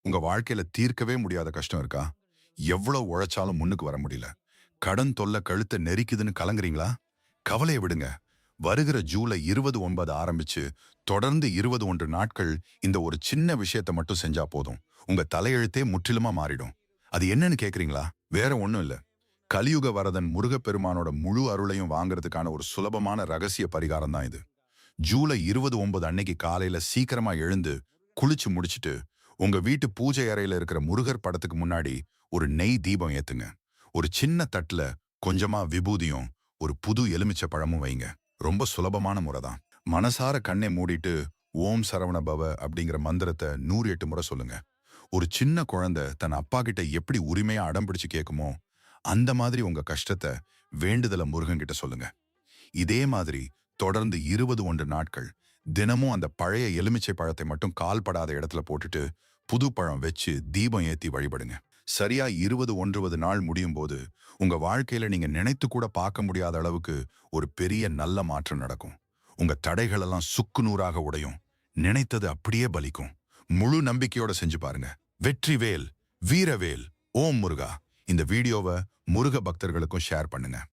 உங்க வாழ்க்கையில தீர்க்கவே முடியாத கஷ்டம் இருக்கா? எவ்வளவு உழைச்சாலும் முன்னுக்கு வர முடியல. கடன் தொல்லை கழுத்த நெரிக்குதுன்னு கலங்குறீங்களா? கவலைய விடுங்க. வருகிற ஜூலை 29 ஆரம்பிச்சு தொடர்ந்து 21 நாட்கள் இந்த ஒரு சின்ன விஷயத்த மட்டும் செஞ்சா போதும். உங்க தலையெழுத்தே முற்றிலுமா மாறிடும். அது என்னன்னு கேக்குறீங்களா? வேற ஒண்ணும் இல்ல. கலியுக வரதன் முருகப்பெருமானோட முழு அருளையும் வாங்குறதுக்கான ஒரு சுலபமான ரகசிய பரிகாரம் தான் இது. ஜூலை 29 அன்னைக்கு காலையில சீக்கிரமா எழுந்து குளிச்சு முடிச்சிட்டு உங்க வீட்டு பூஜை அறையில இருக்கிற முருகர் படத்துக்கு முன்னாடி ஒரு நெய் தீபம் ஏத்துங்க. ஒரு சின்ன தட்டுல கொஞ்சமா விபூதியும் ஒரு புது எலுமிச்சை பழமும் வைங்க. ரொம்ப சுலபமான முறை தான். மனசார கண்ணை மூடிட்டு ஓம் சரவண பவ அப்படிங்கிற மந்திரத்தை 108 முறை சொல்லுங்க. ஒரு சின்ன குழந்தை தன் அப்பா கிட்ட எப்படி உரிமையா அடம் பிடிச்சு கேட்குமோ அந்த மாதிரி உங்க கஷ்டத்தை வேண்டுதல முருகன் கிட்ட சொல்லுங்க. இதே மாதிரி தொடர்ந்து 21 நாட்கள் தினமும் அந்த பழைய எலுமிச்சை பழத்தை மட்டும் கால்படாத இடத்துல போட்டுட்டு புது பழம் வச்சு தீபம் ஏத்தி வழிபடுங்க. சரியா 21வது நாள் முடியும் போது உங்க வாழ்க்கையில நீங்க நினைத்து கூட பார்க்க முடியாத அளவுக்கு ஒரு பெரிய நல்ல மாற்றம் நடக்கும். உங்க தடைகள் எல்லாம் சுக்கு நூறாக உடையும். நினைத்தது அப்படியே பலிக்கும். முழு நம்பிக்கையோட செஞ்சு பாருங்க. வெற்றிவேல், வீரவேல், ஓம் முருகா. இந்த வீடியோவை முருக பக்தர்களுக்கும் ஷேர் பண்ணுங்க.